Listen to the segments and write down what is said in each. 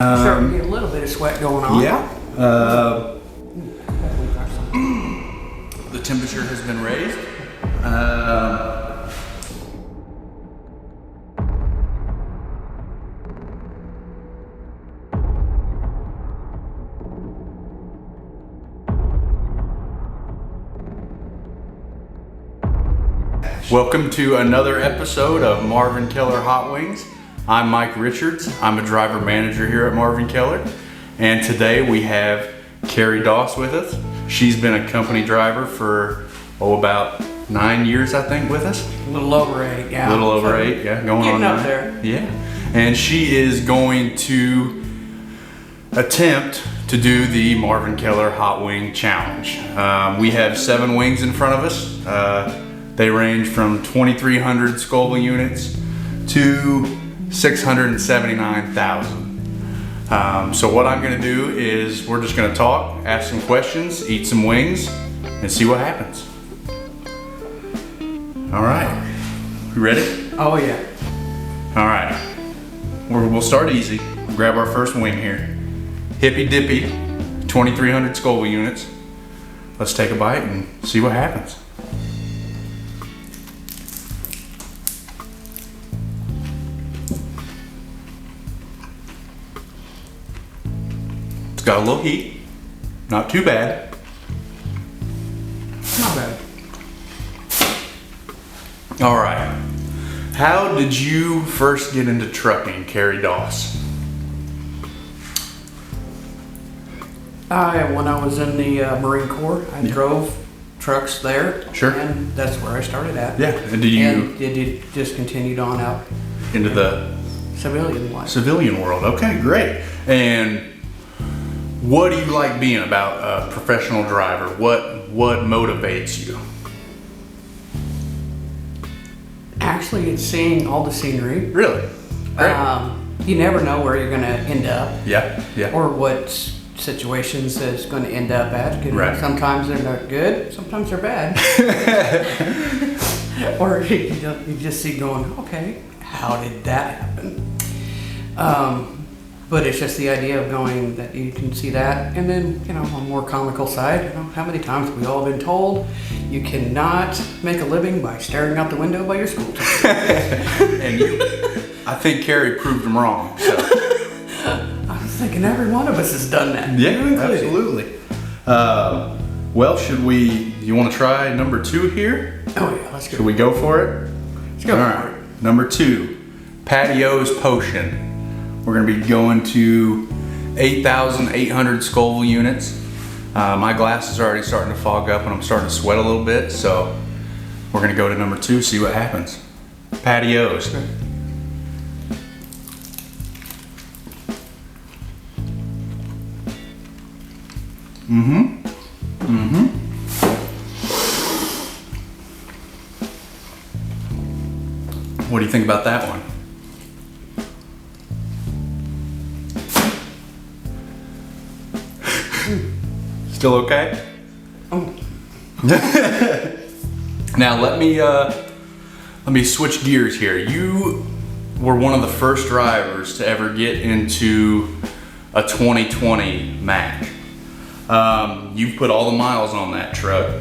Starting to get a little bit of sweat going on. Yeah. The temperature has been raised. Welcome to another episode of Marvin Keller Hot Wings. I'm Mike Richards. I'm a driver manager here at Marvin Keller. And today we have Kerri Doss with us. She's been a company driver for, about 9 years, I think, with us. A little over 8, yeah. A little over 8, yeah. Going Getting on up 9. there. Yeah. And she is going to attempt to do the Marvin Keller Hot Wing Challenge. We have 7 wings in front of us. They range from 2,300 Scoville units to 679,000. So what I'm gonna do is we're just gonna talk, ask some questions, eat some wings, and see what happens. All right, you ready? Oh yeah. All right, we'll start easy. Grab our first wing here. Hippy Dippy, 2,300 Scoville units. Let's take a bite and see what happens. Got a little heat, not too bad. Not bad. All right, how did you first get into trucking, Kerri Doss? When I was in the Marine Corps, I drove trucks there. Sure. And that's where I started at. Yeah, and did you And it just continued on out into the civilian life. civilian world? Okay, great. And what do you like being about a professional driver? What motivates you? Actually, it's seeing all the scenery. Really? Great. You never know where you're gonna end up. Yeah, yeah. Or what situations it's going to end up at. You know, Right. sometimes they're not good, sometimes they're bad. Or you just see going, okay, how did that happen? But it's just the idea of going that you can see that. And then, on a more comical side, how many times have we all been told you cannot make a living by staring out the window by your school teacher? And I think Kerri proved them wrong. So. I was thinking every one of us has done that. Yeah, You included. absolutely. Well, you want to try number 2 here? Oh yeah, let's go. Should we go for it? Let's go All for right, number 2, Patio's Potion. We're gonna be going to 8,800 Scoville units. My glass is already starting to fog up and I'm starting to sweat a little bit, so we're gonna go to number 2, see what happens. Patio's. Okay. What do you think about that one? Still okay? Oh. Now let me switch gears here. You were one of the first drivers to ever get into a 2020 Mac. You've put all the miles on that truck.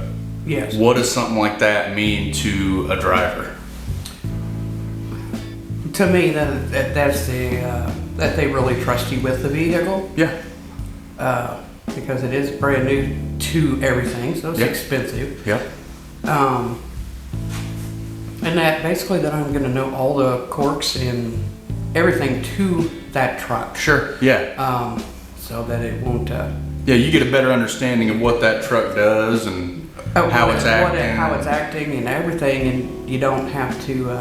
Yes. What does something like that mean to a driver? To me, that's that they really trust you with the vehicle, Yeah. because it is brand new to everything, so it's Yeah. expensive. Yep. And that basically that I'm going to know all the quirks and everything to that truck, Sure. Yeah. so that it won't. Yeah. You get a better understanding of what that truck does and how it's acting. How it's acting and everything, and you don't have to.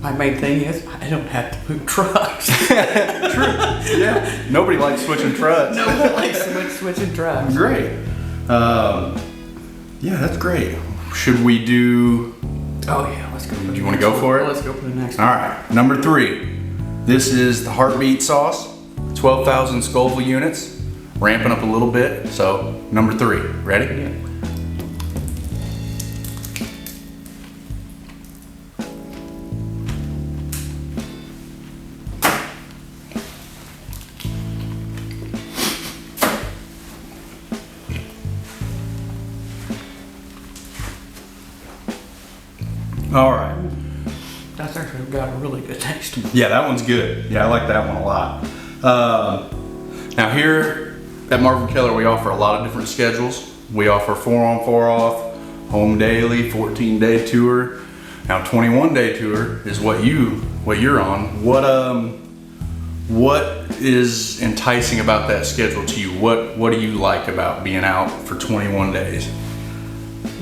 My main thing is I don't have to move trucks. True. Yeah. Nobody likes switching trucks. No one likes switching trucks. Great. Yeah, that's great. Should we do? Oh yeah, let's go. Do you want to go for it? Let's go for the next All one. right. Number 3. This is the Heartbeat sauce. 12,000 Scoville units. Ramping up a little bit. So number 3. Ready? Yeah. All right. That's actually got a really good taste. Yeah, that one's good. Yeah, I like that one a lot. Now here at Marvin Keller, we offer a lot of different schedules. We offer 4 on, 4 off, home daily, 14-day tour. Now 21-day tour is what you're on. What is enticing about that schedule to you? What do you like about being out for 21 days?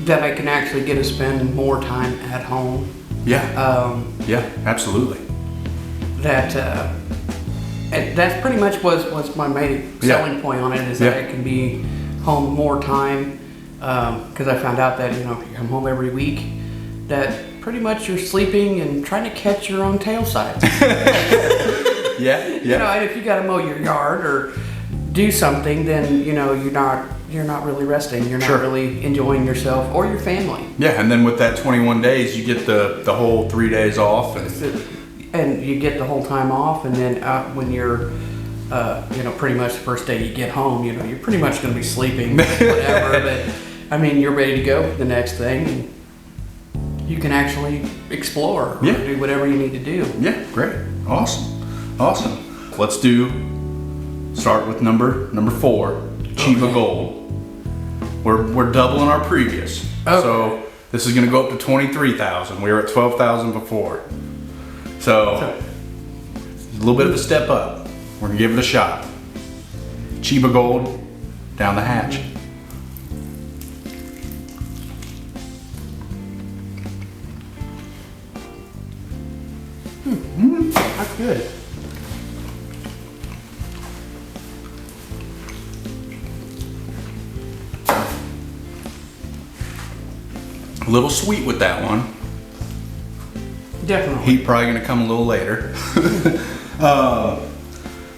That I can actually get to spend more time at home. Yeah. Yeah, absolutely. That pretty much was my main selling point on it, is that I can be home more time, because I found out that, you know, if you come home every week, that pretty much you're sleeping and trying to catch your own tail side. Yeah. You know, and if you got to mow your yard or do something, then, you know, you're not really resting. You're not really enjoying yourself or your family. Yeah, and then with that 21 days, you get the whole 3 days off, and you get the whole time off, and then when you're, you know, pretty much the first day you get home, you know, you're pretty much going to be sleeping, whatever. But I mean, you're ready to go for the next thing, and you can actually explore or do whatever you need to do. Yeah, great, awesome. Let's start with number 4, Chiba Gold. We're doubling our previous. Okay. So this is going to go up to 23,000. We were at 12,000 before. So a little bit of a step up. We're going to give it a shot. Chiba Gold down the hatch. That's good. A little sweet with that one. Definitely. Heat probably going to come a little later.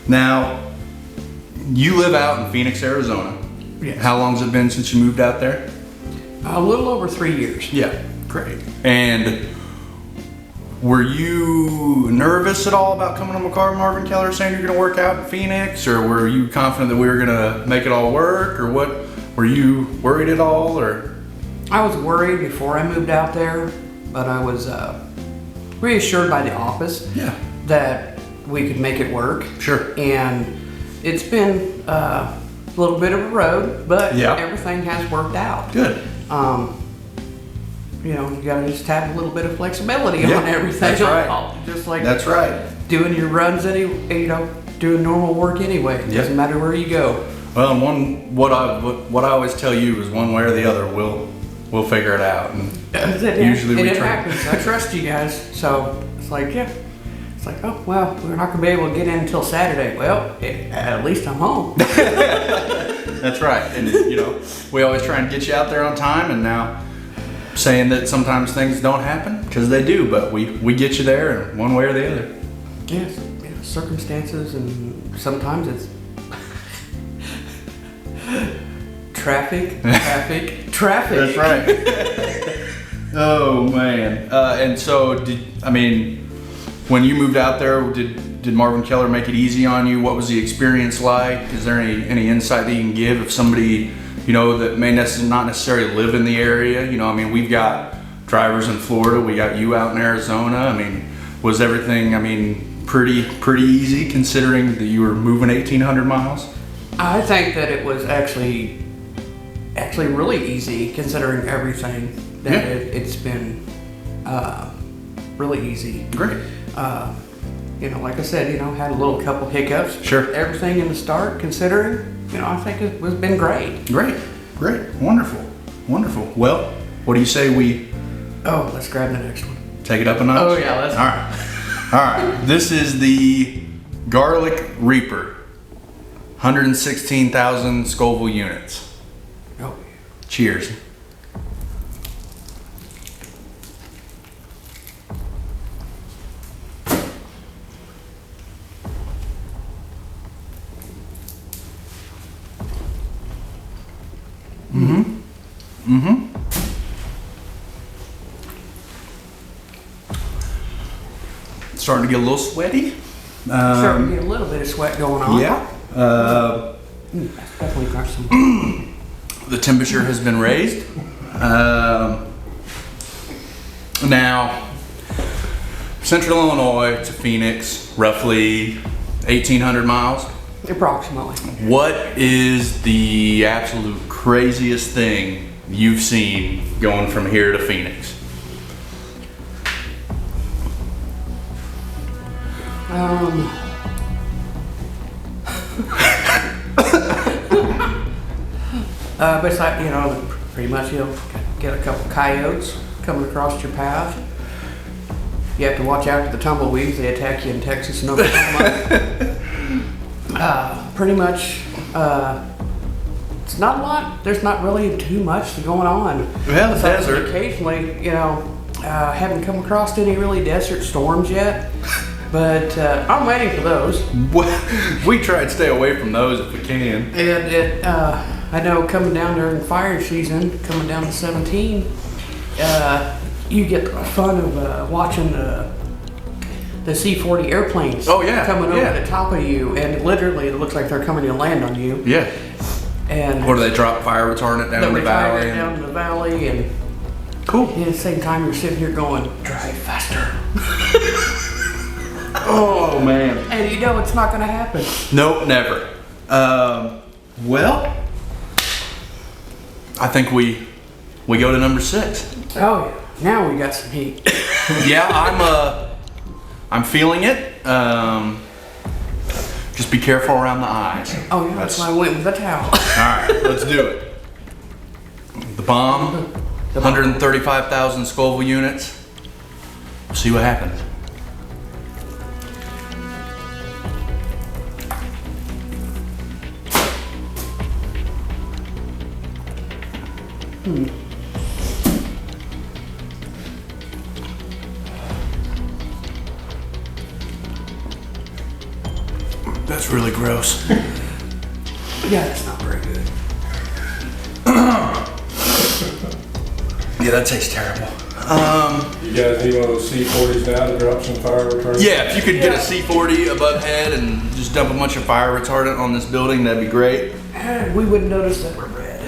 Now, you live out in Phoenix, Arizona. Yes. How long's it been since you moved out there? A little over 3 years. Yeah, great. And were you nervous at all about coming to Marvin Keller, saying you're going to work out in Phoenix, or were you confident that we were going to make it all work, or what? Were you worried at all, or? I was worried before I moved out there, but I was reassured by the office that we could make it work. Sure. And it's been a little bit of a road, but everything has worked out. Good. You know, you gotta just have a little bit of flexibility on everything. That's right. Just like That's right. doing your runs you know, doing normal work anyway. It doesn't matter where you go. Well, and what I always tell you is one way or the other, we'll figure it out. And usually we try. Happens. I trust you guys, so it's like it's like, oh well, we're not gonna be able to get in until Saturday. Well, at least I'm home. That's right. And you know, we always try and get you out there on time. And now, saying that sometimes things don't happen, because they do, but we get you there in one way or the other. Yes, circumstances, and sometimes it's traffic. That's right. Oh man. And so when you moved out there, did Marvin Keller make it easy on you? What was the experience like? Is there any insight that you can give if somebody, you know, that may not necessarily live in the area? You know, I mean, we've got drivers in Florida, we got you out in Arizona. I mean, was everything, pretty easy considering that you were moving 1,800 miles? I think that it was actually really easy considering everything. That it's been really easy. Great. You know, like I said, you know, had a little couple hiccups. Sure. Everything in the start, considering, you know, I think it has been great. Great. Wonderful. Well, what do you say we let's grab the next one. take it up a notch? Oh yeah, let's. All right. This is the Garlic Reaper, 116,000 Scoville units. Oh. Cheers. Starting to get a little sweaty. Starting to get a little bit of sweat going on. Yeah. That's definitely got some. The temperature has been raised. Now, Central Illinois to Phoenix, roughly 1,800 miles. Approximately. What is the absolute craziest thing you've seen going from here to Phoenix? Besides, pretty much you'll get a couple coyotes coming across your path. You have to watch out for the tumbleweeds. They attack you in Texas and Oklahoma. Pretty much, it's not a lot. There's not really too much going on. Well, the desert. Occasionally, haven't come across any really desert storms yet. But I'm waiting for those. We try to stay away from those if we can. And I know coming down during fire season, coming down to 17, you get the fun of watching the C-40 airplanes. Oh, yeah, coming over yeah. the top of you, and literally it looks like they're coming to land on you. Yeah. And or do they drop fire retardant down in the valley? Down in the valley, and cool. at the same time you're sitting here going, drive faster. Oh man. And it's not gonna happen. Nope, never. Well, I think we go to number 6. Oh yeah. Now we got some heat. Yeah, I'm feeling it. Just be careful around the eyes. Oh yeah, that's why I went with the towel. All right, let's do it. The bomb, 135,000 Scoville units. See what happens. That's really gross. Yeah, that's not very good. Yeah, that tastes terrible. You guys need one of those C-40s now to drop some fire retardant? Yeah, if you could get a C-40 above head and just dump a bunch of fire retardant on this building, that'd be great. We wouldn't notice that we're red.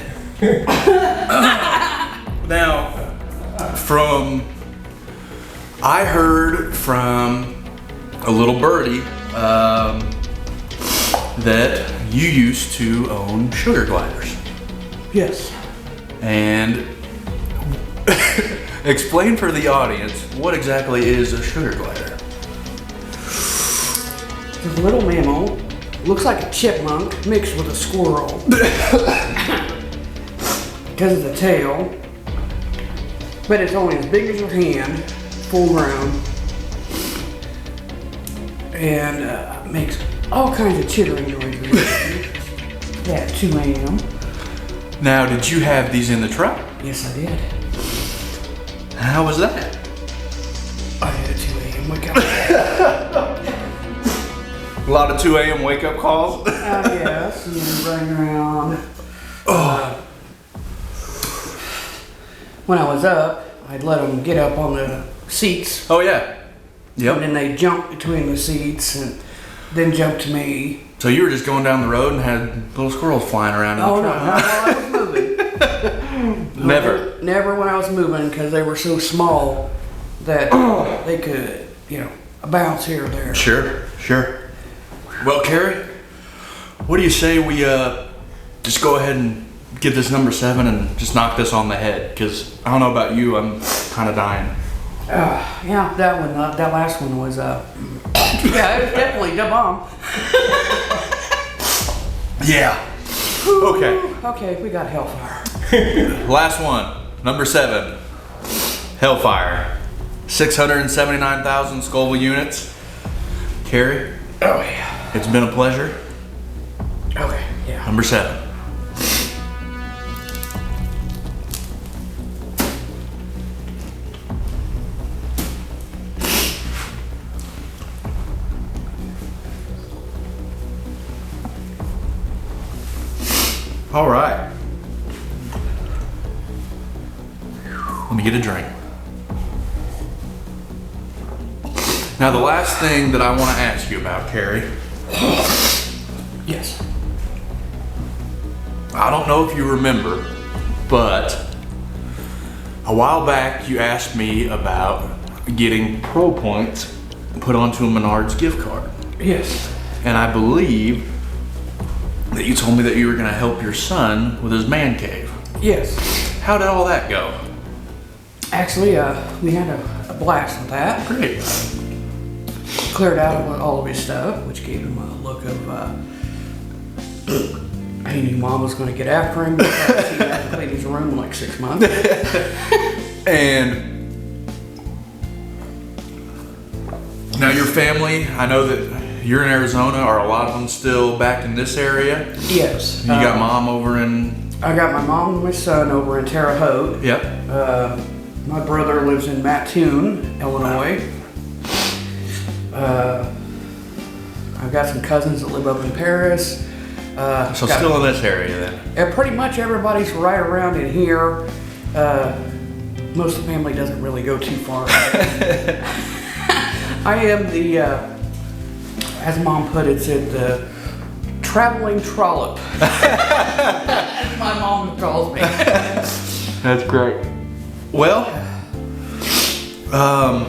Now, I heard from a little birdie that you used to own sugar gliders. Yes. And explain for the audience, what exactly is a sugar glider? It's a little mammal, looks like a chipmunk mixed with a squirrel. Because of the tail. But it's only as big as your hand, full grown. And makes all kinds of chittering noises. Yeah, 2 a.m. Now, did you have these in the truck? Yes, I did. How was that? I had a 2 a.m. wake up. A lot of 2 a.m. wake up calls? Yes, and then running around. When I was up, I'd let them get up on the seats. Oh, yeah. And Yep. then they jump between the seats and then jump to me. So you were just going down the road and had little squirrels flying around in Oh, the no, truck? not while I was moving. Never. Never when I was moving, because they were so small that they could, bounce here or there. Sure. Well, Kerri, what do you say we just go ahead and get this number 7 and just knock this on the head? Because I don't know about you, I'm kind of dying. Yeah, that one, that last one was, yeah, it was definitely the bomb. Yeah. Okay. Okay, we got Hellfire. Last one, number 7, Hellfire, 679,000 Scoville units. Kerri, Oh, yeah. it's been a pleasure. Okay, yeah. Number 7. All right. Let me get a drink. Now, the last thing that I want to ask you about, Kerri, Yes. I don't know if you remember, but A while back, you asked me about getting Pro Points put onto a Menards gift card. Yes. And I believe that you told me that you were gonna help your son with his man cave. Yes. How did all that go? Actually, we had a blast with that. Great. Cleared out all of his stuff, which gave him a look of, he knew Mom was going to get after him because he hadn't cleaned his room in like 6 months. And now your family, I know that you're in Arizona. Are a lot of them still back in this area? Yes. You got Mom over in... I got my mom and my son over in Terre Haute. Yep. My brother lives in Mattoon, Illinois. I've got some cousins that live up in Paris. So still in this area then? And pretty much everybody's right around in here. Most of the family doesn't really go too far. I am the, as Mom put it, the traveling trollop. As my mom calls me. That's great. Well, I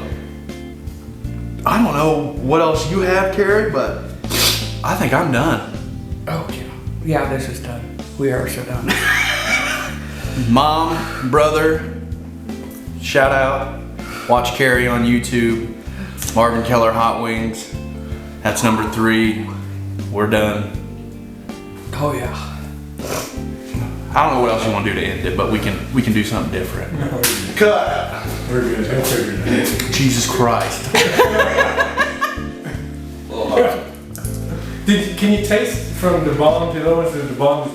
don't know what else you have, Kerri, but I think I'm done. Oh, yeah. Yeah, this is done. We are so done. Mom, brother, shout out. Watch Kerri on YouTube. Marvin Keller Hot Wings. That's number 3. We're done. Oh, yeah. I don't know what else you want to do to end it, but we can do something different. Cut. We're good. He'll figure it out. Jesus Christ. Can you taste from the bomb to the other ones? The bomb is